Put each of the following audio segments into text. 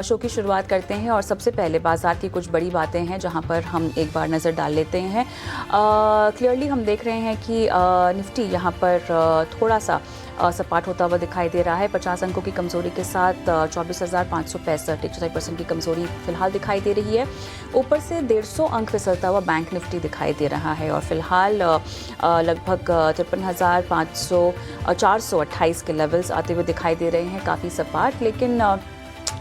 Show की शुरुआत करते हैं और सबसे पहले बाज़ार की कुछ बड़ी बातें हैं जहां पर हम एक बार नज़र डाल लेते हैं। क्लियरली हम देख रहे हैं कि निफ्टी यहां पर थोड़ा सा सपाट होता हुआ दिखाई दे रहा है। 50 अंकों की कमज़ोरी के साथ 24,565 1.4% की कमज़ोरी फिलहाल दिखाई दे रही है। ऊपर से 150 अंक फिसलता हुआ बैंक निफ्टी दिखाई दे रहा है और फिलहाल लगभग 53,500 428 के लेवल्स आते हुए दिखाई दे रहे हैं, काफ़ी सपाट। लेकिन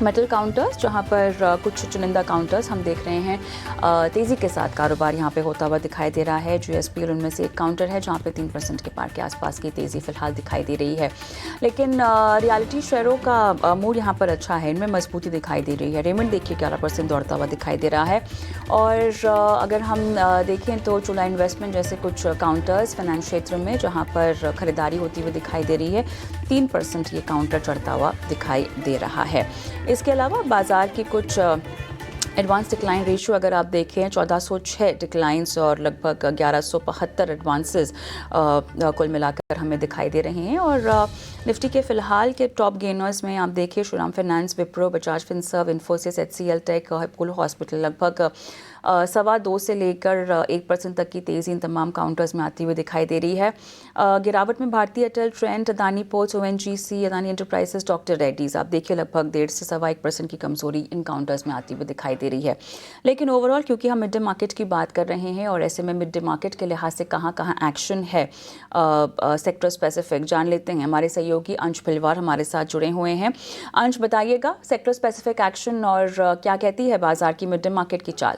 मेटल काउंटर्स जहां पर कुछ चुनिंदा काउंटर्स हम देख रहे हैं तेज़ी के साथ कारोबार यहां पे होता हुआ दिखाई दे रहा है। GSPL उनमें से एक काउंटर है जहां पे 3% के पार के आसपास की तेज़ी फिलहाल दिखाई दे रही है। लेकिन रियलिटी शेयरों का मूड यहां पर अच्छा है, इनमें मजबूती दिखाई दे रही है। रेमंड देखिए 11% दौड़ता हुआ दिखाई दे रहा है। और अगर हम देखें तो चोला इन्वेस्टमेंट जैसे कुछ काउंटर्स फाइनेंस क्षेत्र में जहाँ पर खरीदारी होती हुई दिखाई दे रही है, 3% ये काउंटर चढ़ता हुआ दिखाई दे रहा है। इसके अलावा बाज़ार की कुछ एडवांस डिक्लाइन रेशियो अगर आप देखें 1406 डिक्लाइंस और लगभग 1175 एडवांसेस कुल मिलाकर हमें दिखाई दे रहे हैं। और निफ्टी के फिलहाल के टॉप गेनर्स में आप देखिए Shriram finance, Wipro, Bajaj Finserv, Infosys, HCL tech, Apollo hospital लगभग 2.25 से लेकर 1% तक की तेज़ी इन तमाम काउंटर्स में आती हुई दिखाई दे रही है। गिरावट में भारतीय Airtel, Trent, Adani ports, ONGC, Adani enterprises, doctor Reddy's आप देखिए लगभग 1.5 से 1% की कमजोरी इन काउंटर्स में आती हुई दिखाई दे रही है। लेकिन ओवरऑल क्योंकि हम मिड डे मार्केट की बात कर रहे हैं और ऐसे में मिड डे मार्केट के लिहाज से कहाँ कहाँ एक्शन है सेक्टर स्पेसिफिक जान लेते हैं। हमारे सहयोगी अंश भिलवार हमारे साथ जुड़े हुए हैं। अंश बताइएगा सेक्टर स्पेसिफिक एक्शन और क्या कहती है बाजार की मिड डे मार्केट की चाल।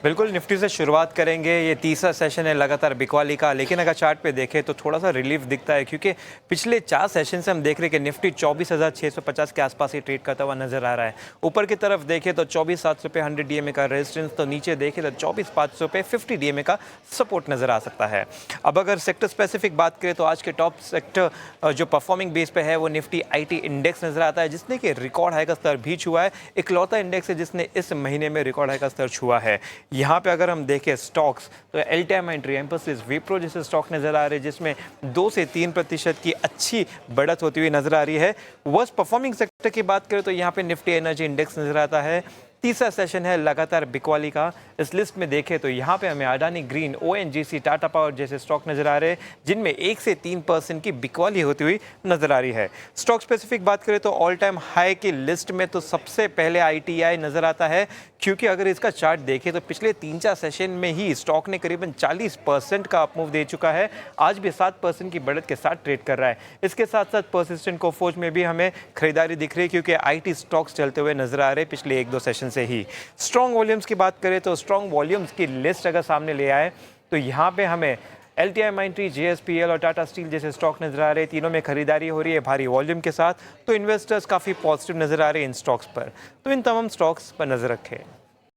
बिल्कुल, निफ्टी से शुरुआत करेंगे। ये तीसरा सेशन है लगातार बिकवाली का, लेकिन अगर चार्ट पे देखें तो थोड़ा सा रिलीफ दिखता है क्योंकि पिछले 4 सेशन से हम देख रहे हैं कि निफ्टी 24,650 के आसपास ही ट्रेड करता हुआ नजर आ रहा है। ऊपर की तरफ देखें तो 24,700 पे 100 DMA का रेजिस्टेंस, तो नीचे देखें तो 24,500 पे 50 DMA का सपोर्ट नजर आ सकता है। अब अगर सेक्टर स्पेसिफिक बात करें तो आज के टॉप सेक्टर जो परफॉर्मिंग बेस पे है वो निफ्टी IT इंडेक्स नजर आता है, जिसने कि रिकॉर्ड हाई का स्तर भी छुआ है। इकलौता इंडेक्स है जिसने इस महीने में रिकॉर्ड हाई का स्तर छुआ है। यहाँ पे अगर हम देखें स्टॉक्स तो LTI एंट्री, एम्फोसिस, विप्रो जैसे स्टॉक नजर आ रहे हैं जिसमें 2 से 3% की अच्छी बढ़त होती हुई नजर आ रही है। वर्स्ट परफॉर्मिंग सेक्टर की बात करें तो यहाँ पे निफ्टी एनर्जी इंडेक्स नजर आता है। तीसरा सेशन है लगातार बिकवाली का। इस लिस्ट में देखें तो यहाँ पे हमें Adani green, ONGC, Tata power जैसे स्टॉक नजर आ रहे हैं जिनमें 1 से 3% की बिकवाली होती हुई नजर आ रही है। स्टॉक स्पेसिफिक बात करें तो ऑल टाइम हाई की लिस्ट में तो सबसे पहले ITI नजर आता है, क्योंकि अगर इसका चार्ट देखें तो पिछले 3-4 सेशन में ही स्टॉक ने करीबन 40% का अपमूव दे चुका है। आज भी 7% की बढ़त के साथ ट्रेड कर रहा है। इसके साथ साथ परसिस्टेंट कोफोज में भी हमें खरीदारी दिख रही है क्योंकि IT स्टॉक्स चलते हुए नजर आ रहे हैं पिछले 1-2 सेशन से ही। स्ट्रॉन्ग वॉल्यूम्स की बात करें तो स्ट्रॉन्ग वॉल्यूम्स की लिस्ट अगर सामने ले आए तो यहाँ पे हमें LTI माइंट्री, GSPL और टाटा स्टील जैसे स्टॉक नजर आ रहे हैं। तीनों में खरीदारी हो रही है भारी वॉल्यूम के साथ, तो इन्वेस्टर्स काफ़ी पॉजिटिव नजर आ रहे हैं इन स्टॉक्स पर, तो इन तमाम स्टॉक्स पर नजर रखें।